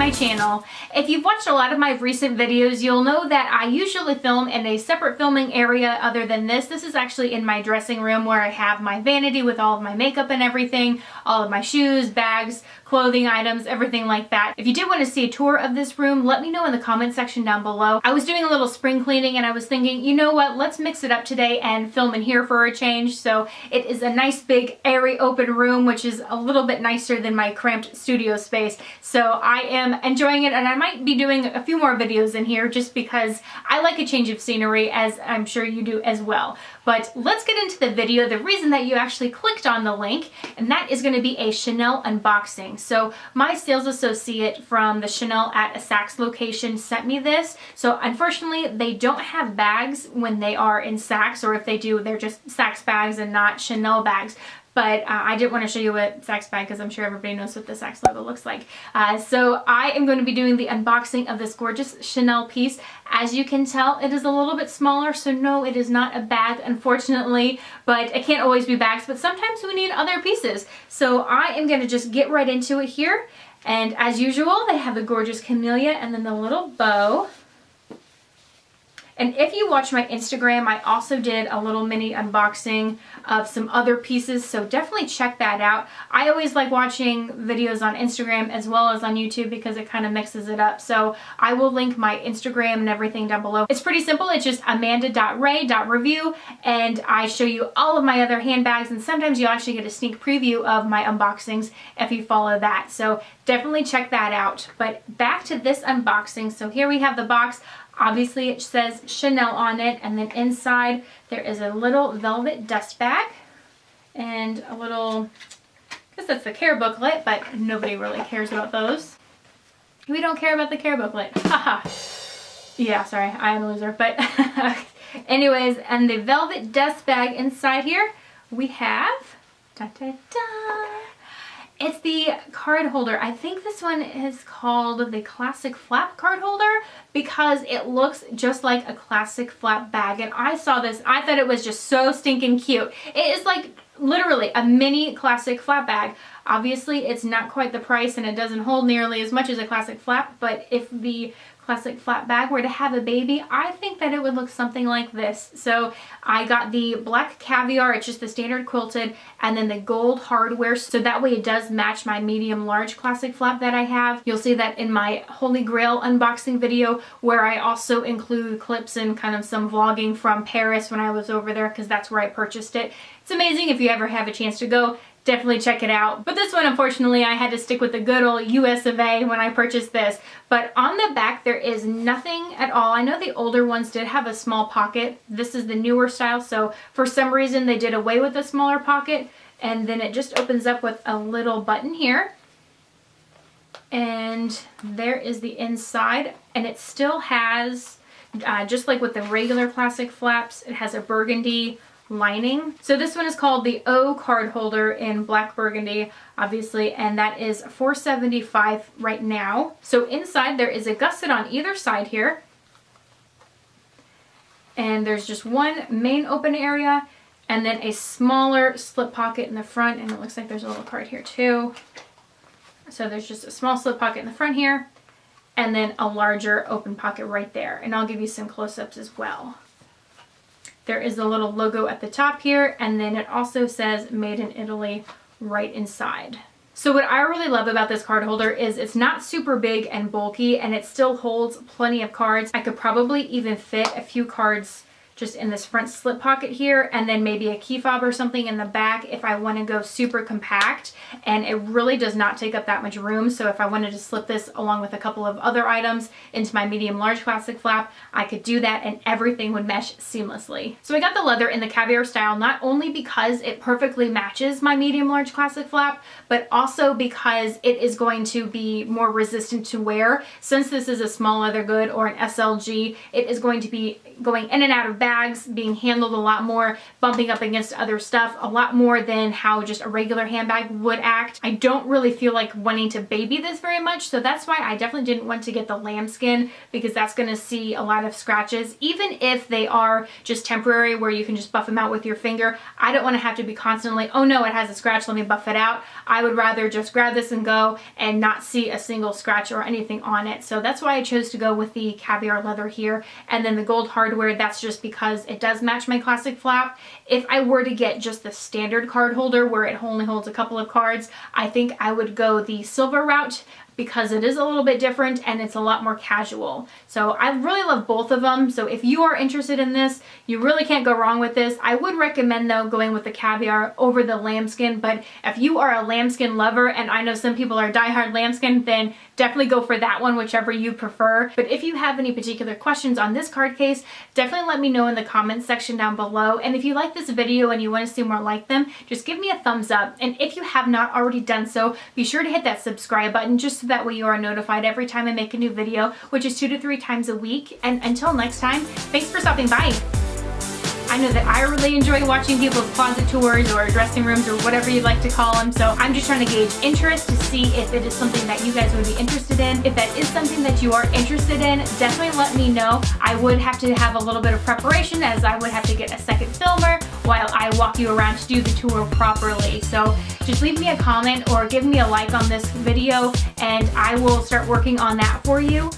my channel. If you've watched a lot of my recent videos, you'll know that I usually film in a separate filming area other than this. This is actually in my dressing room where I have my vanity with all of my makeup and everything, all of my shoes, bags, clothing items, everything like that. If you did want to see a tour of this room, let me know in the comment section down below. I was doing a little spring cleaning and I was thinking, you know what, let's mix it up today and film in here for a change. So it is a nice big airy open room, which is a little bit nicer than my cramped studio space. So I am enjoying it, and I might be doing a few more videos in here just because I like a change of scenery, as I'm sure you do as well. But let's get into the video, the reason that you actually clicked on the link, and that is going to be a Chanel unboxing. So my sales associate from the Chanel at a Saks location sent me this. So unfortunately, they don't have bags when they are in Saks, or if they do, they're just Saks bags and not Chanel bags. But I did want to show you a Saks bag because I'm sure everybody knows what the Saks logo looks like. So I am going to be doing the unboxing of this gorgeous Chanel piece. As you can tell, it is a little bit smaller, so no, it is not a bag, unfortunately, but it can't always be bags, but sometimes we need other pieces. So I am going to just get right into it here. And as usual, they have the gorgeous camellia and then the little bow. And if you watch my Instagram, I also did a little mini unboxing of some other pieces, so definitely check that out. I always like watching videos on Instagram as well as on YouTube because it kind of mixes it up. So I will link my Instagram and everything down below. It's pretty simple. It's just AmandaRaeRevue, and I show you all of my other handbags, and sometimes you'll actually get a sneak preview of my unboxings if you follow that. So definitely check that out. But back to this unboxing. So here we have the box. Obviously it says Chanel on it, and then inside there is a little velvet dust bag and a little, I guess that's the care booklet, but nobody really cares about those. We don't care about the care booklet. Haha. Yeah, sorry, I am a loser. But anyways, and the velvet dust bag inside here, we have, it's the card holder. I think this one is called the Classic Flap card holder because it looks just like a classic flap bag. And I saw this, I thought it was just so stinking cute. It is like literally a mini classic flap bag. Obviously, it's not quite the price and it doesn't hold nearly as much as a classic flap, but if the classic flap bag were to have a baby, I think that it would look something like this. So I got the black caviar, it's just the standard quilted, and then the gold hardware, so that way it does match my medium large classic flap that I have. You'll see that in my Holy Grail unboxing video, where I also include clips and kind of some vlogging from Paris when I was over there, because that's where I purchased it. It's amazing. If you ever have a chance to go, definitely check it out. But this one, unfortunately, I had to stick with the good old US of A when I purchased this. But on the back, there is nothing at all. I know the older ones did have a small pocket. This is the newer style, so for some reason they did away with the smaller pocket, and then it just opens up with a little button here. And there is the inside, and it still has, just like with the regular classic flaps, it has a burgundy lining. So this one is called the O card holder in black burgundy, obviously, and that is $4.75 right now. So inside there is a gusset on either side here, and there's just one main open area and then a smaller slip pocket in the front, and it looks like there's a little card here too. So there's just a small slip pocket in the front here and then a larger open pocket right there, and I'll give you some close-ups as well. There is a little logo at the top here, and then it also says Made in Italy right inside. So what I really love about this card holder is it's not super big and bulky, and it still holds plenty of cards. I could probably even fit a few cards just in this front slip pocket here, and then maybe a key fob or something in the back if I want to go super compact, and it really does not take up that much room. So if I wanted to slip this along with a couple of other items into my medium large classic flap, I could do that and everything would mesh seamlessly. So I got the leather in the caviar style not only because it perfectly matches my medium large classic flap, but also because it is going to be more resistant to wear. Since this is a small leather good or an SLG, it is going to be going in and out of bags, being handled a lot more, bumping up against other stuff, a lot more than how just a regular handbag would act. I don't really feel like wanting to baby this very much, so that's why I definitely didn't want to get the lambskin, because that's going to see a lot of scratches. Even if they are just temporary where you can just buff them out with your finger, I don't want to have to be constantly, oh no, it has a scratch, let me buff it out. I would rather just grab this and go and not see a single scratch or anything on it. So that's why I chose to go with the caviar leather here. And then the gold hardware, that's just because it does match my classic flap. If I were to get just the standard card holder where it only holds a couple of cards, I think I would go the silver route, because it is a little bit different and it's a lot more casual. So I really love both of them. So if you are interested in this, you really can't go wrong with this. I would recommend though going with the caviar over the lambskin, but if you are a lambskin lover, and I know some people are diehard lambskin, then definitely go for that one, whichever you prefer. But if you have any particular questions on this card case, definitely let me know in the comments section down below. And if you like this video and you want to see more like them, just give me a thumbs up. And if you have not already done so, be sure to hit that subscribe button, just so that way you are notified every time I make a new video, which is 2 to 3 times a week. And until next time, thanks for stopping by. I know that I really enjoy watching people's closet tours or dressing rooms or whatever you'd like to call them. So I'm just trying to gauge interest to see if it is something that you guys would be interested in. If that is something that you are interested in, definitely let me know. I would have to have a little bit of preparation, as I would have to get a second filmer while I walk you around to do the tour properly. So just leave me a comment or give me a like on this video and I will start working on that for you.